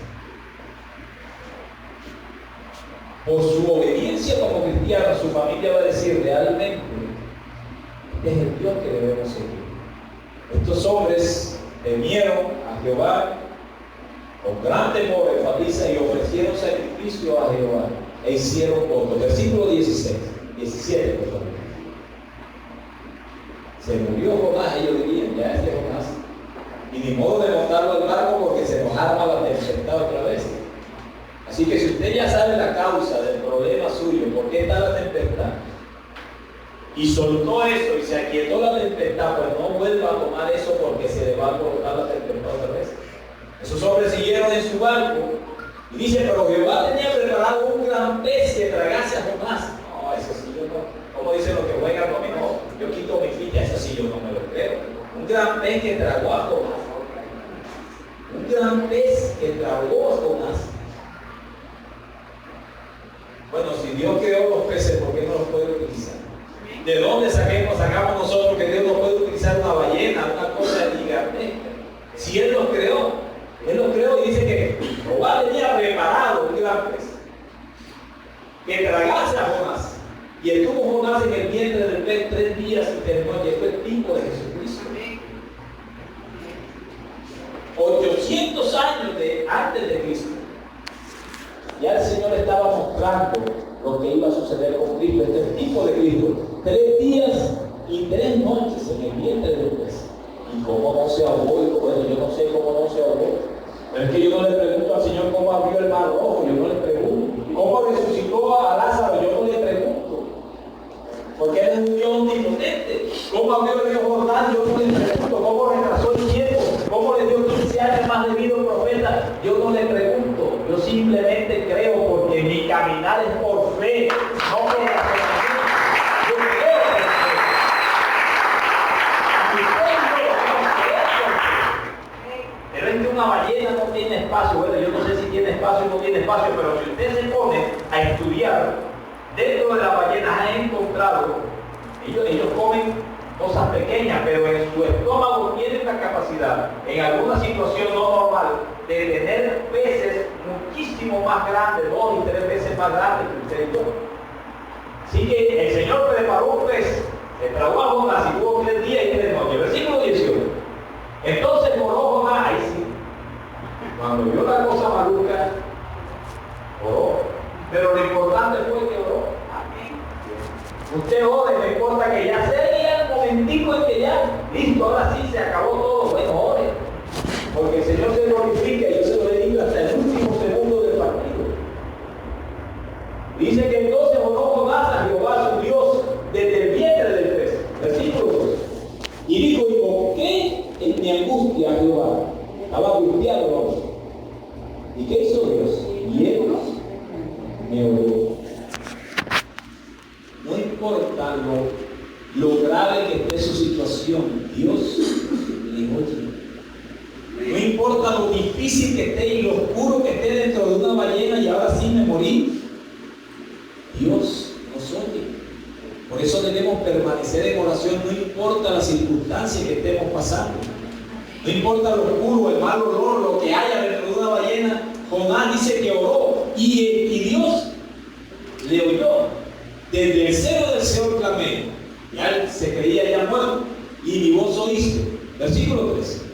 S1: Por su obediencia como cristiano, su familia va a decir: realmente este es el Dios que debemos seguir. Estos hombres temieron a Jehová con gran temor, enfatiza, y ofrecieron sacrificio a Jehová e hicieron votos. Versículo 17, por favor. Se murió Jonás, ellos dirían: ya este Jonás. Y ni modo de montarlo al barco porque se nos arma la tempestad otra vez. Así que si usted ya sabe la causa del problema suyo, por qué está la tempestad, y soltó eso y se aquietó la tempestad, pues no vuelva a tomar eso porque se le va a colocar la tempestad otra vez. Esos hombres siguieron en su barco y dice: pero Jehová tenía preparado un gran pez que tragase a Jonás. No, eso sí yo no. Como dicen los que juegan dominó, yo quito mi ficha, eso sí yo no me lo creo. Un gran pez que tragó a Jonás. Un gran pez que tragó a Jonás. Bueno, si Dios creó los peces, ¿por qué no los puede utilizar? ¿De dónde sacamos nosotros que Dios no puede utilizar una ballena, una cosa gigantesca? Si Él los creó y dice que Jehová tenía preparado un gran pez que tragase a Jonás. Y estuvo Jonás en el vientre del pez 3 días y 3 noches. Fue el tipo de Jesucristo. 800 años antes de Cristo. Ya el Señor estaba mostrando lo que iba a suceder con Cristo. Este es el tipo de Cristo. 3 días y 3 noches en el vientre del pez. ¿Y cómo no se ahogó? Bueno, yo no sé cómo no se ahogó. Pero es que yo no le pregunto al Señor cómo abrió el mar rojo. Yo no le pregunto. ¿Cómo resucitó a Lázaro? Yo no le pregunto. Porque Él es un Dios omnipotente. ¿Cómo abrió el río Jordán? Yo no le pregunto. ¿Cómo retrasó el tiempo? ¿Cómo le dio 15 años más de vida a un profeta? Yo no le pregunto. Yo simplemente creo, porque mi caminar es por fe, no por razonamiento. Yo creo que espacio, pero si usted se pone a estudiar, dentro de las ballenas han encontrado, ellos comen cosas pequeñas, pero en su estómago tienen la capacidad, en alguna situación no normal, de tener peces muchísimo más grandes, 2 y 3 veces más grandes que usted y yo. Así que el Señor preparó un pez, le tragó a Jonás y tuvo 3 días y 3 noches. Versículo 18. Entonces moró Jonás, ahí sí. Cuando vio la cosa maluca, oró. Pero lo importante fue que oró. Amén. Usted ore, no importa que ya sea el momentico en que ya, listo, ahora sí se acabó todo. Bueno, ore. Porque el Señor se glorifica y yo se lo digo hasta el último segundo del partido. Dice que entonces oró Jonás a Jehová su Dios desde el vientre del pez. Versículo 2. Y dijo, ¿y por qué en mi angustia Jehová? Estaba angustiado, vamos. ¿Y qué hizo Dios? Y él me oyó. No importa lo grave que esté su situación, Dios le oye. No importa lo difícil que esté y lo oscuro que esté dentro de una ballena y ahora sí me morí, Dios nos oye. Por eso debemos permanecer en oración, no importa la circunstancia que estemos pasando. No importa lo oscuro, el mal olor, lo que haya dentro de una ballena. Jonás dice que oró y Dios le oyó. Desde el seno del Señor clamé. Ya él se creía ya muerto y mi voz oíste. Versículo 3.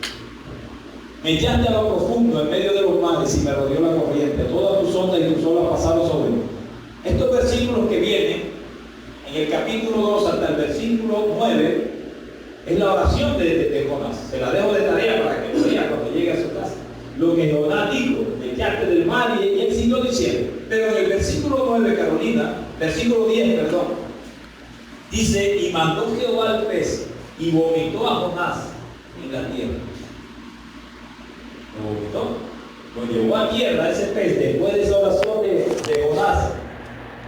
S1: Me echaste a lo profundo en medio de los mares y me rodeó la corriente. Todas tus ondas y tus olas pasaron sobre mí. Estos versículos que vienen en el capítulo 2 hasta el versículo 9 es la oración de Jonás. Se la dejo de tarea para que lo lea cuando llegue a su casa. Lo que Jonás dijo, me echaste del mar y él siguió diciendo. Pero en el versículo 9, Carolina, versículo 10, perdón, dice, y mandó Jehová al pez y vomitó a Jonás en la tierra. Lo vomitó. Lo llevó a tierra ese pez después de esa oración de Jonás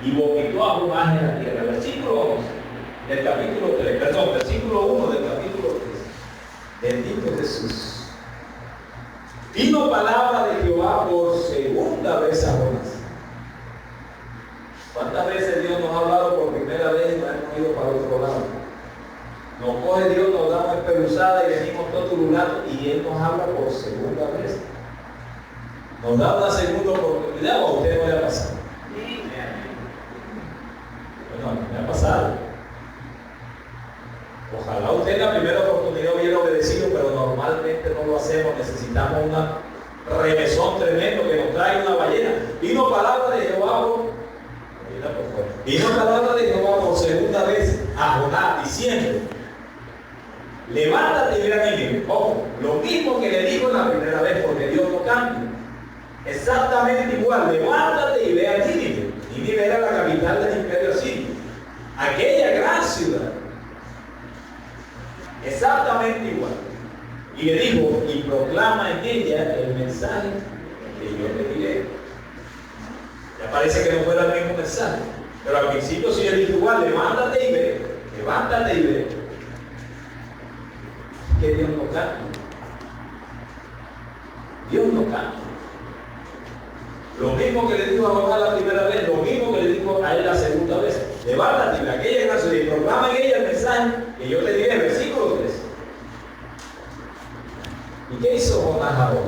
S1: y vomitó a Jonás en la tierra. Versículo 11 del capítulo 3, perdón, versículo 1 del capítulo 3. Bendito Jesús. Vino palabra de Jehová por segunda vez a Jonás. ¿Cuántas veces Dios nos ha hablado por primera vez y nos hemos ido para otro lado? Nos coge Dios, nos da una espeluzada y venimos todos turulados y Él nos habla por segunda vez. Nos da una segunda oportunidad o a usted no le ha pasado. Bueno, a mí me ha pasado. Ojalá usted en la primera oportunidad hubiera obedecido, pero normalmente no lo hacemos. Necesitamos un remesón tremendo que nos traiga una ballena. Vino palabra de Jehová por segunda vez a Jonás diciendo, levántate y ve a Nínive. Ojo, lo mismo que le dijo la primera vez, porque Dios no cambia. Exactamente igual, levántate y ve a Nínive. Nínive era la capital del imperio asirio, aquella gran ciudad. Exactamente igual. Y le dijo, y proclama en ella el mensaje que yo te diré. Ya parece que no fuera el mismo mensaje, pero al principio sí le dijo igual, levántate y ve, levántate y ve. Que Dios no cambia. Dios no cambia. Lo mismo que le dijo a Jonás la primera vez, lo mismo que le dijo a él la segunda vez. Levántate y ve aquella gran ciudad y proclama en ella el mensaje que yo te diré, versículo 3. ¿Y qué hizo Jonás ahora?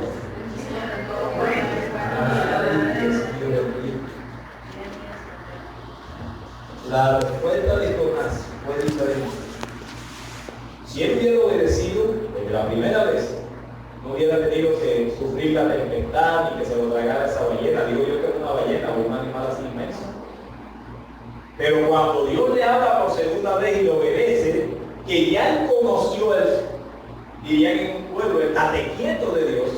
S1: La respuesta de Jonás fue diferente. Si él hubiera obedecido desde la primera vez, no hubiera tenido que sufrir la tempestad ni que se lo tragara esa ballena. Digo yo que es una ballena o un animal así inmenso. Pero cuando Dios le habla por segunda vez y le obedece, que ya él conoció diría que en un pueblo, el tatequieto de Dios.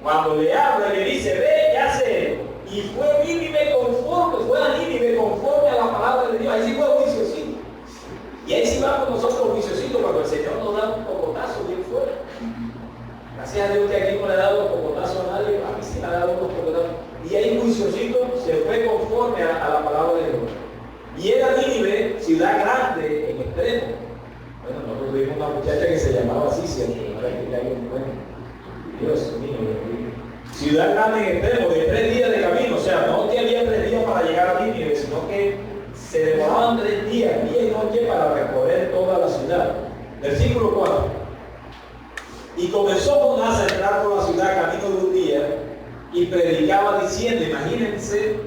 S1: Cuando le habla y le dice, ve y hace, y fue a Nínive conforme a la palabra de Dios. Ahí sí fue juiciosito. Y ahí sí vamos nosotros juiciositos cuando el Señor nos da un cocotazo bien fuerte. Gracias a Dios que aquí no le ha dado cocotazo a nadie, a mí sí me ha dado unos cocotazos. Y ahí juiciosito se fue conforme a la palabra de Dios. Y era Nínive, ciudad grande en extremo. Bueno, nosotros tuvimos una muchacha que se llamaba así, ¿cierto? Dios mío. Ciudad grande en extremo. versículo 4. Y comenzó Jonás a entrar por la ciudad camino de un día y predicaba diciendo, imagínense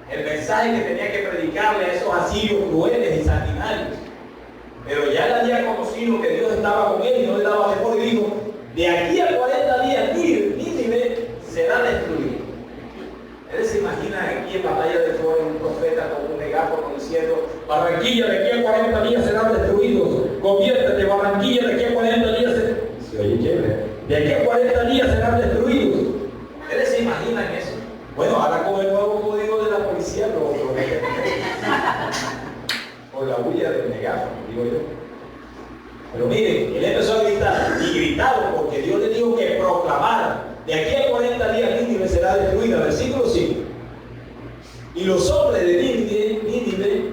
S1: el mensaje que tenía que predicarle a esos asirios crueles y sanguinarios. Pero ya él había conocido que Dios estaba con él y no le daba temor y dijo, de aquí a 40 días Nínive será destruido. Él se imagina aquí en Batalla de Troya un profeta con un megáfono diciendo, Barranquilla, de aquí a 40 días serán destruidos, conviértete, Barranquilla, de aquí a 40 días oye, chévere, de aquí a 40 días serán destruidos. Él se imagina en eso. Bueno, ahora con el nuevo código de la policía lo por la bulla del megáfono, digo yo. Pero miren, él empezó a gritar, y gritaron porque Dios le dijo que proclamara, de aquí a 40 días Nínive será destruida, versículo 5. Y los hombres de Nínive,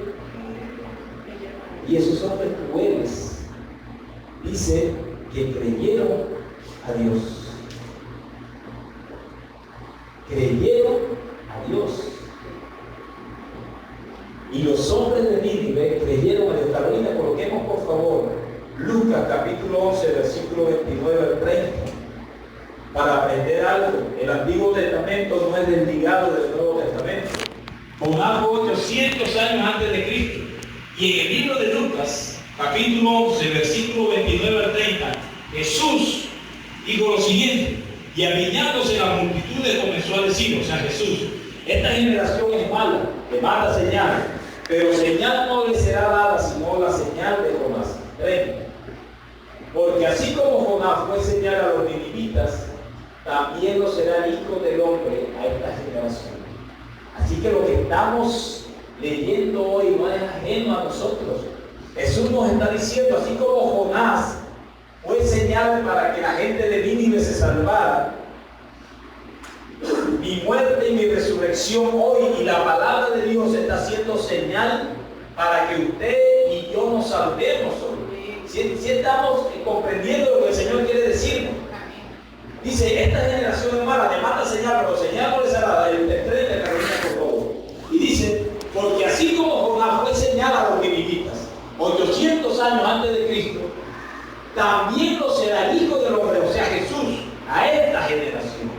S1: y esos hombres crueles, dice que creyeron a Dios. Creyeron a Dios. Y los hombres de Nínive creyeron a Dios. Carolina, coloquemos por favor Lucas capítulo 11, versículo 29 al 30, para aprender algo. El Antiguo Testamento no es desligado del Nuevo Testamento. Jonás fue 800 años antes de Cristo. Y en el libro de Lucas, capítulo 11, versículo 29 al 30, Jesús dijo lo siguiente, y apiñándose las multitudes comenzó a decir, o sea Jesús, esta generación es mala, que manda señal, pero señal no le será dada sino la señal de Jonás. 30. Porque así como Jonás fue señal a los ninivitas, también lo será el Hijo del Hombre a esta generación. Así que lo que estamos leyendo hoy no es ajeno a nosotros. Jesús nos está diciendo, así como Jonás fue señal para que la gente de Nínive se salvara, mi muerte y mi resurrección hoy y la palabra de Dios está haciendo señal para que usted y yo nos salvemos hoy. Si estamos comprendiendo lo que el Señor quiere decirnos. Dice, esta generación es mala, le manda señal, pero señal no les hará el 30 de Carolina por favor. Y dice, porque así como Jonás fue señal a los ninivitas 800 años antes de Cristo, también lo será el Hijo del Hombre, o sea Jesús, a esta generación.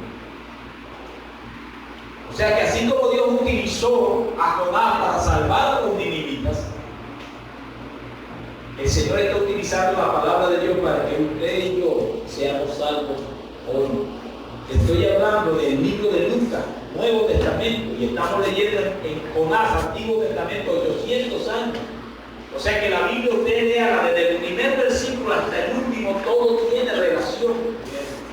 S1: O sea que así como Dios utilizó a Jonás para salvar a los ninivitas, el Señor está utilizando la palabra de Dios para que usted y yo seamos salvos hoy. Estoy hablando del libro de Lucas, Nuevo Testamento, y estamos leyendo en Jonás, Antiguo Testamento, 800 años. O sea que la Biblia usted lea desde el primer versículo hasta el último, todo tiene relación.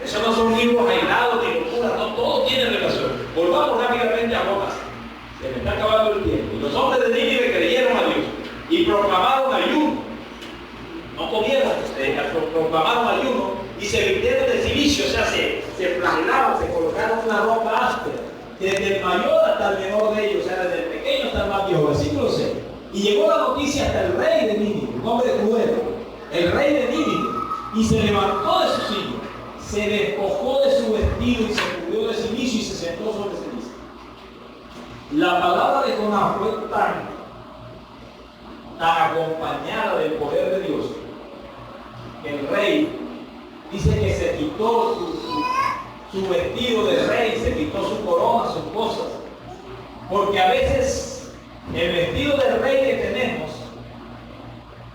S1: Eso no son libros aislados ni locuras, no, todo tiene relación. Volvamos rápidamente a Jonás. Se me está acabando el tiempo. Y los hombres de Nínive creyeron a Dios y proclamaron ayuno. No comieron, proclamaron ayuno y se vistieron de silicio, o sea, se flagelaban, se colocaron una ropa áspera, desde el mayor hasta el menor de ellos, o sea, desde el pequeño hasta el más viejo, versículo 6. Y llegó la noticia hasta el rey de Nínive, un hombre cruel, el rey de Nínive, y se levantó de su silla, se despojó de su vestido y se cubrió de silicio y se sentó sobre ceniza. La palabra de Jonás fue tan acompañada del poder de Dios, que el rey dice que se quitó su vestido de rey, se quitó su corona, sus cosas, porque a veces el vestido del rey que tenemos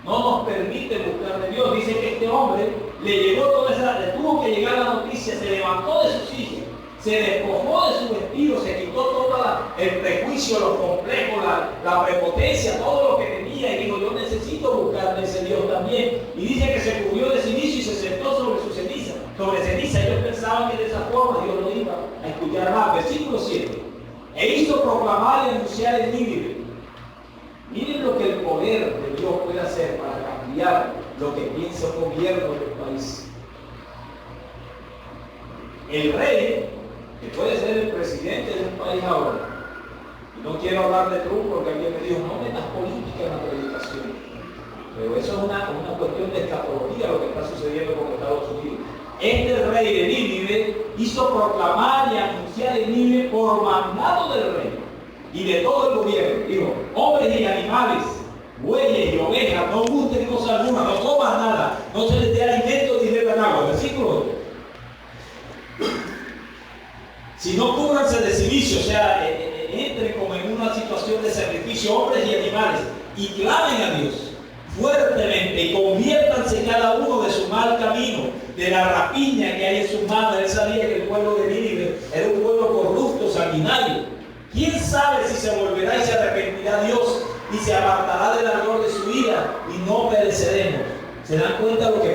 S1: no nos permite buscar de Dios. Dice que este hombre le tuvo que llegar la noticia, se levantó de su silla, se despojó de su vestido, se quitó todo el prejuicio, los complejos, la prepotencia, todo lo que tenía, y dijo, yo necesito buscar de ese Dios también. Y dice que se cubrió de silicio y se sentó sobre su ceniza, sobre ceniza. Ellos pensaban que de esa forma Dios lo iba a escuchar más. Versículo 7. E hizo proclamar y anunciar en Nínive. Miren lo que el poder de Dios puede hacer para cambiar lo que piensa un gobierno del país. El rey, que puede ser el presidente de un país ahora, y no quiero hablar de Trump porque alguien me dijo, no metas política en la predicación, pero eso es una cuestión de escatología lo que está sucediendo con Estados Unidos. Este rey de Nínive hizo proclamar y anunciar en Nínive por mandato del rey y de todo el gobierno, digo, hombres y animales, bueyes y ovejas, no gusten cosa alguna, no coman nada, no se les dé alimento ni beban agua. Versículo 8. Si no cúbranse de silicio, o sea, entren como en una situación de sacrificio, hombres y animales, y clamen a Dios fuertemente y conviértanse cada uno de su mal camino, de la rapiña que hay en sus manos. Él sabía que el pueblo de Nínive era un pueblo corrupto, sanguinario. ¿Quién sabe si se volverá y se arrepentirá Dios y se apartará del ardor de su ira y no pereceremos? ¿Se dan cuenta lo que